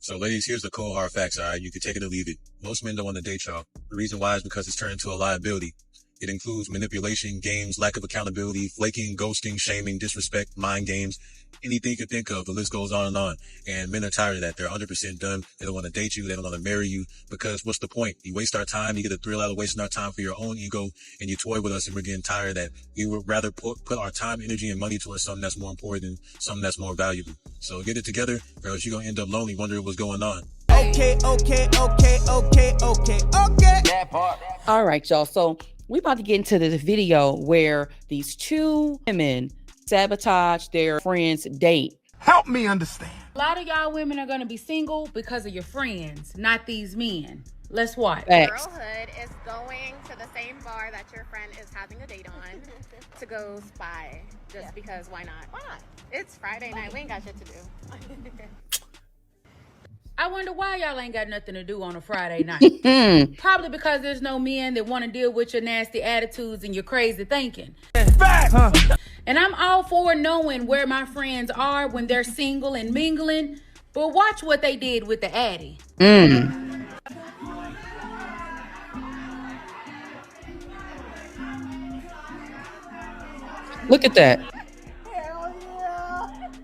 So ladies, here's the cold hard facts, alright? You can take it or leave it. Most men don't want to date y'all. The reason why is because it's turned into a liability. It includes manipulation, games, lack of accountability, flaking, ghosting, shaming, disrespect, mind games, anything you can think of. The list goes on and on. And men are tired of that. They're 100% done. They don't want to date you. They don't want to marry you because what's the point? You waste our time. You get a thrill out of wasting our time for your own ego and you toy with us and we're getting tired of that. We would rather put our time, energy, and money towards something that's more important than something that's more valuable. So get it together or else you're going to end up lonely, wondering what's going on. Okay. That part. All right, y'all. So we about to get into the video where these two women sabotage their friend's date. Help me understand. A lot of y'all women are going to be single because of your friends, not these men. Let's watch. Facts. Girlhood is going to the same bar that your friend is having a date on to go spy. Just because, why not? Why not? It's Friday night. We ain't got shit to do. I wonder why y'all ain't got nothing to do on a Friday night. Probably because there's no men that want to deal with your nasty attitudes and your crazy thinking. And I'm all for knowing where my friends are when they're single and mingling, but watch what they did with the Addy. Look at that.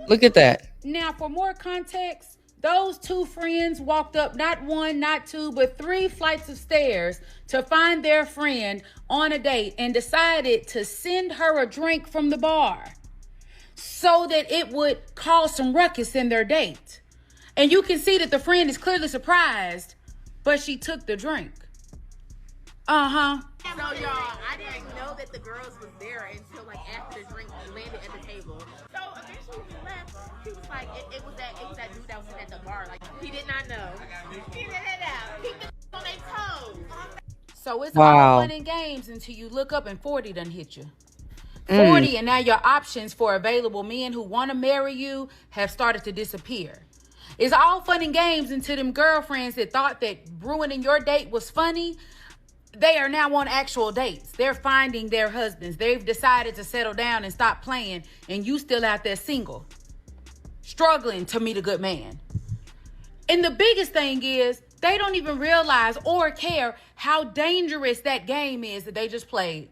Look at that. Now, for more context, those two friends walked up not one, not two, but 3 flights of stairs to find their friend on a date and decided to send her a drink from the bar so that it would cause some ruckus in their date. And you can see that the friend is clearly surprised, but she took the drink. So y'all, I didn't know that the girls was there until like after the drink landed at the table. So eventually we left. He was like, it was that dude that was at the bar. Like he did not know. He didn't know. Keep the on their toes. So it's Wow. all fun and games until you look up and 40 done hit you. 40 and now your options for available men who want to marry you have started to disappear. It's all fun and games until them girlfriends that thought that ruining your date was funny, they are now on actual dates. They're finding their husbands. They've decided to settle down and stop playing, and you still out there single, struggling to meet a good man. And the biggest thing is they don't even realize or care how dangerous that game is that they just played.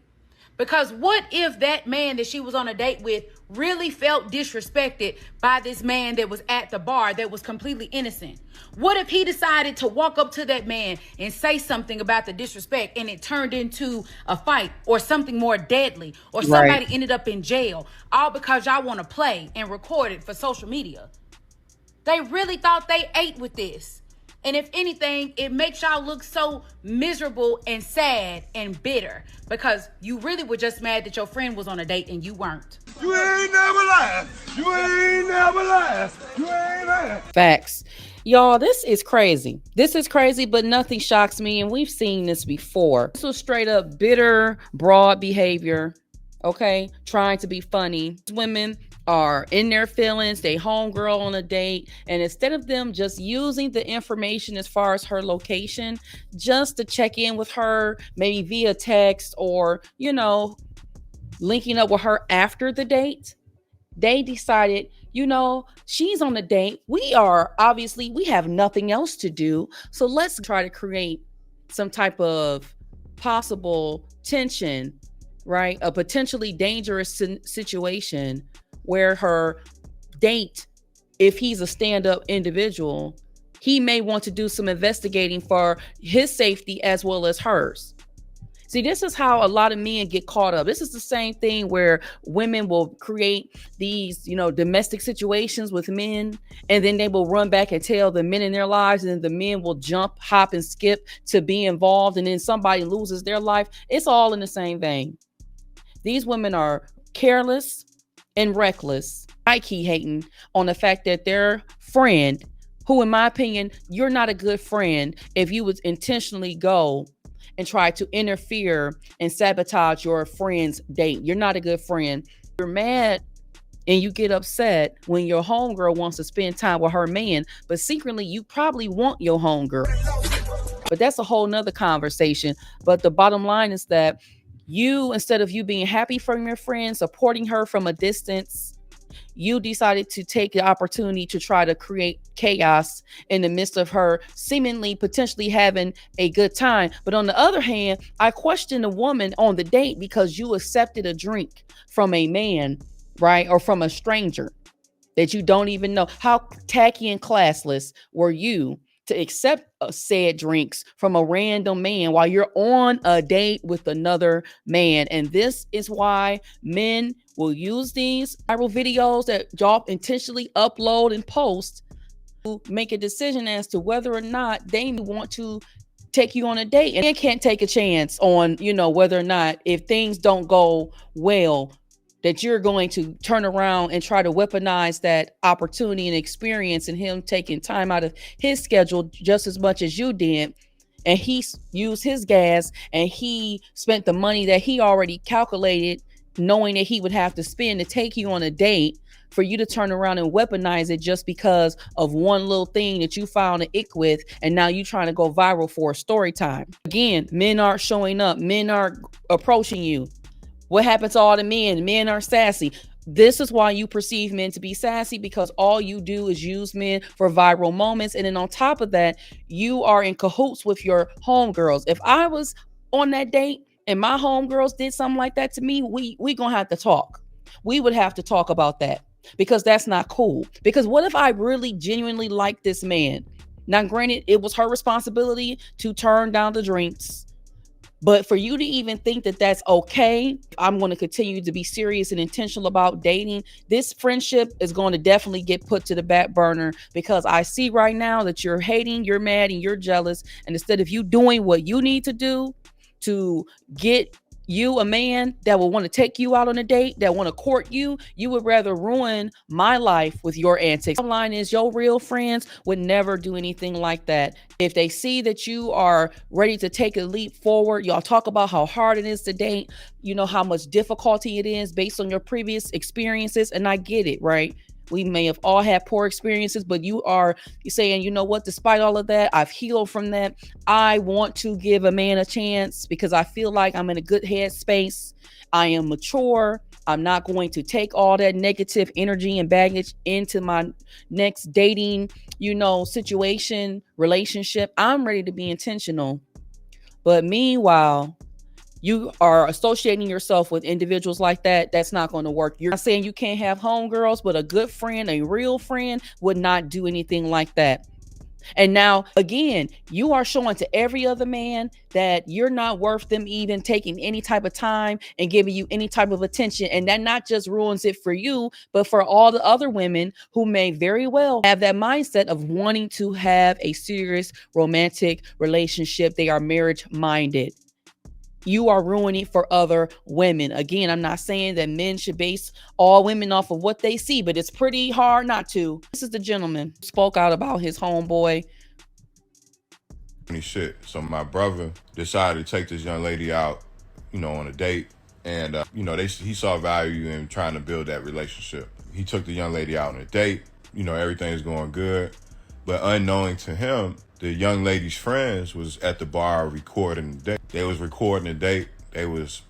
Because what if that man that she was on a date with really felt disrespected by this man that was at the bar that was completely innocent? What if he decided to walk up to that man and say something about the disrespect and it turned into a fight or something more deadly or somebody ended up in jail, all because y'all want to play and record it for social media? They really thought they ate with this. And if anything, it makes y'all look so miserable and sad and bitter because you really were just mad that your friend was on a date and you weren't. You ain't never lied. You ain't never lied. You ain't lied. Facts. Y'all, this is crazy. This is crazy, but nothing shocks me. And we've seen this before. This was straight up bitter, broad behavior. Okay. Trying to be funny. Women are in their feelings, they homegirl on a date, and instead of them just using the information as far as her location just to check in with her, maybe via text or, linking up with her after the date, they decided, she's on the date. We have nothing else to do. So let's try to create some type of possible tension, right? A potentially dangerous situation where her date, if he's a stand-up individual, he may want to do some investigating for his safety as well as hers. See, this is how a lot of men get caught up. This is the same thing where women will create these, domestic situations with men, and then they will run back and tell the men in their lives, and the men will jump, hop, and skip to be involved, and then somebody loses their life. It's all in the same vein. These women are careless and reckless, high-key hating on the fact that their friend, who in my opinion, you're not a good friend if you would intentionally go and try to interfere and sabotage your friend's date. You're not a good friend. You're mad and you get upset when your homegirl wants to spend time with her man, but secretly you probably want your homegirl. But that's a whole nother conversation. But the bottom line is that you, instead of you being happy for your friend, supporting her from a distance, You decided to take the opportunity to try to create chaos in the midst of her seemingly potentially having a good time. But on the other hand, I question the woman on the date because you accepted a drink from a man, right? Or from a stranger that you don't even know. How tacky and classless were you to accept said drinks from a random man while you're on a date with another man? And this is why men will use these viral videos that y'all intentionally upload and post to make a decision as to whether or not they want to take you on a date. And they can't take a chance on, whether or not, if things don't go well, that you're going to turn around and try to weaponize that opportunity and experience, and him taking time out of his schedule just as much as you did. And he used his gas and he spent the money that he already calculated, knowing that he would have to spend to take you on a date, for you to turn around and weaponize it just because of one little thing that you found an ick with, and now you trying to go viral for a story time. Again, men aren't showing up. Men aren't approaching you. What happens to all the men? Men are sassy. This is why you perceive men to be sassy, because all you do is use men for viral moments. And then on top of that, you are in cahoots with your homegirls. If I was on that date and my homegirls did something like that to me, we gonna have to talk. We would have to talk about that, because that's not cool. Because what if I really genuinely like this man? Now, granted, it was her responsibility to turn down the drinks. But for you to even think that that's okay, I'm going to continue to be serious and intentional about dating. This friendship is going to definitely get put to the back burner, because I see right now that you're hating, you're mad, and you're jealous. And instead of you doing what you need to do to get you a man that will want to take you out on a date, that want to court you, you would rather ruin my life with your antics. The line is, your real friends would never do anything like that. If they see that you are ready to take a leap forward, y'all talk about how hard it is to date, how much difficulty it is based on your previous experiences. And I get it, right? We may have all had poor experiences, but you're saying, you know what, despite all of that, I've healed from that. I want to give a man a chance because I feel like I'm in a good headspace. I am mature. I'm not going to take all that negative energy and baggage into my next dating, situation, relationship. I'm ready to be intentional. But meanwhile, you are associating yourself with individuals like that. That's not going to work. You're not saying you can't have homegirls, but a good friend, a real friend, would not do anything like that. And now, again, you are showing to every other man that you're not worth them even taking any type of time and giving you any type of attention. And that not just ruins it for you, but for all the other women who may very well have that mindset of wanting to have a serious romantic relationship. They are marriage minded. You are ruining for other women. Again, I'm not saying that men should base all women off of what they see, but it's pretty hard not to. This is the gentleman who spoke out about his homeboy. Shit. So my brother decided to take this young lady out, on a date. And, he saw value in trying to build that relationship. He took the young lady out on a date. Everything's going good. But unknowing to him, the young lady's friends was at the bar recording the date. They was recording the date. They was,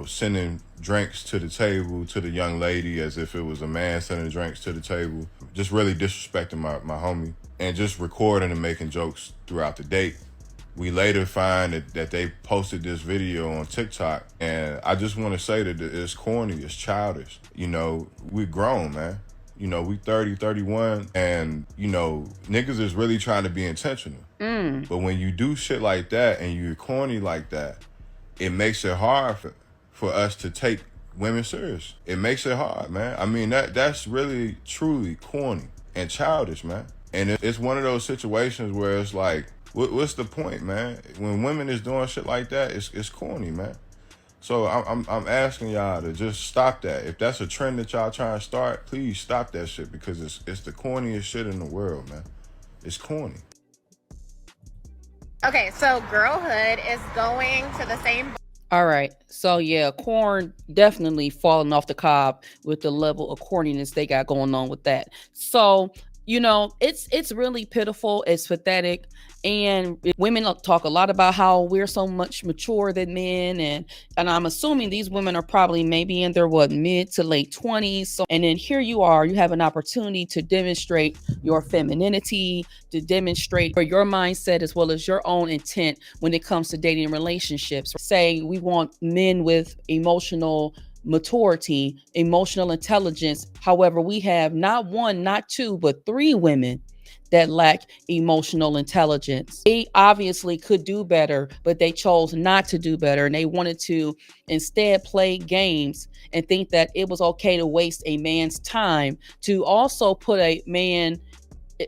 sending drinks to the table to the young lady as if it was a man sending drinks to the table. Just really disrespecting my homie, and just recording and making jokes throughout the date. We later find that they posted this video on TikTok, and I just want to say that it's corny, it's childish. We grown, man. We 30, 31, and, niggas is really trying to be intentional. But when you do shit like that and you're corny like that, it makes it hard for us to take women serious. It makes it hard, man. I mean, that's really, truly corny and childish, man. And it's one of those situations where it's like, what's the point, man? When women is doing shit like that, it's corny, man. So I'm asking y'all to just stop that. If that's a trend that y'all trying to start, please stop that shit, because it's the corniest shit in the world, man. It's corny. Okay, so girlhood is going to the same. All right. So yeah, corn definitely falling off the cob with the level of corniness they got going on with that. So You know, it's really pitiful. It's pathetic. And women talk a lot about how we're so much mature than men, and I'm assuming these women are probably maybe in their mid to late 20s. So, and then here you are, you have an opportunity to demonstrate your femininity, to demonstrate your mindset as well as your own intent when it comes to dating relationships. Say we want men with emotional maturity, emotional intelligence. However, we have not one, not two, but three women that lack emotional intelligence. They obviously could do better, but they chose not to do better. And they wanted to instead play games and think that it was okay to waste a man's time, to also put a man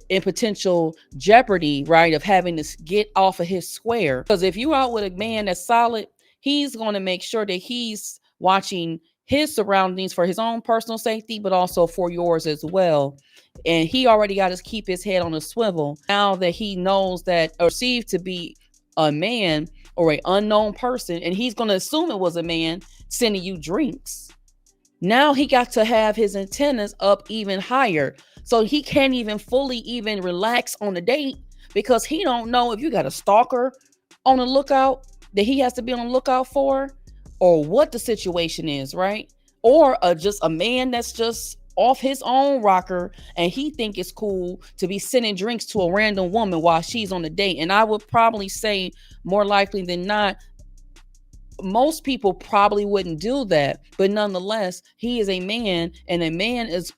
in potential jeopardy, right, of having to get off of his square. Because if you're out with a man that's solid, he's going to make sure that he's watching his surroundings for his own personal safety, but also for yours as well. And he already got to keep his head on a swivel now that he knows that perceived to be a man or an unknown person, and he's going to assume it was a man sending you drinks. Now he got to have his antennas up even higher. So he can't even fully even relax on the date because he don't know if you got a stalker on the lookout that he has to be on the lookout for, or what the situation is, right? Or just a man that's just off his own rocker and he think it's cool to be sending drinks to a random woman while she's on the date. And I would probably say more likely than not, most people probably wouldn't do that, but nonetheless, he is a man, and a man is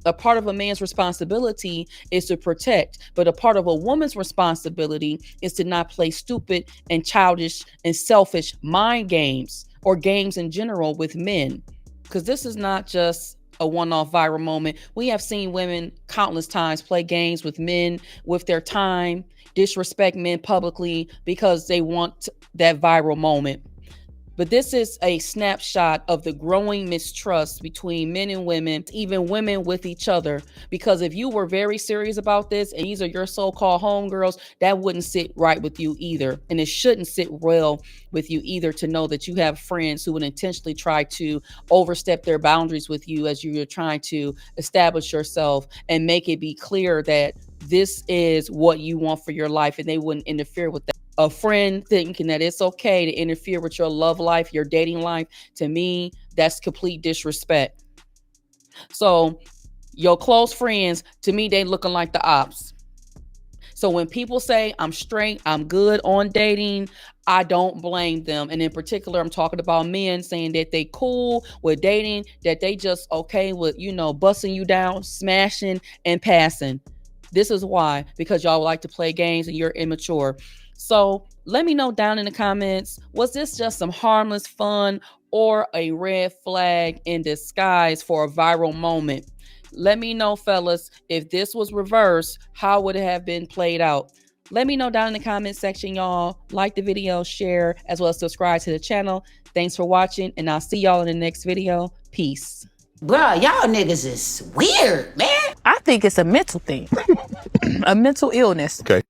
a part of a man's responsibility is to protect, but a part of a woman's responsibility is to not play stupid and childish and selfish mind games or games in general with men. Because this is not just a one-off viral moment. We have seen women countless times play games with men with their time, disrespect men publicly because they want that viral moment. But this is a snapshot of the growing mistrust between men and women, even women with each other. Because if you were very serious about this and these are your so-called homegirls, that wouldn't sit right with you either. And it shouldn't sit well with you either to know that you have friends who would intentionally try to overstep their boundaries with you as you're trying to establish yourself and make it be clear that this is what you want for your life, and they wouldn't interfere with that. A friend thinking that it's okay to interfere with your love life, your dating life, to me, that's complete disrespect. So your close friends, to me, they looking like the ops. So when people say I'm straight, I'm good on dating, I don't blame them. And in particular, I'm talking about men saying that they cool with dating, that they just okay with, busting you down, smashing and passing. This is why, because y'all like to play games and you're immature. So let me know down in the comments, was this just some harmless fun or a red flag in disguise for a viral moment? Let me know, fellas, if this was reversed, how would it have been played out? Let me know down in the comment section, y'all. Like the video, share, as well as subscribe to the channel. Thanks for watching, and I'll see y'all in the next video. Peace. Bruh, y'all niggas is weird, man. I think it's a mental thing, a mental illness. Okay.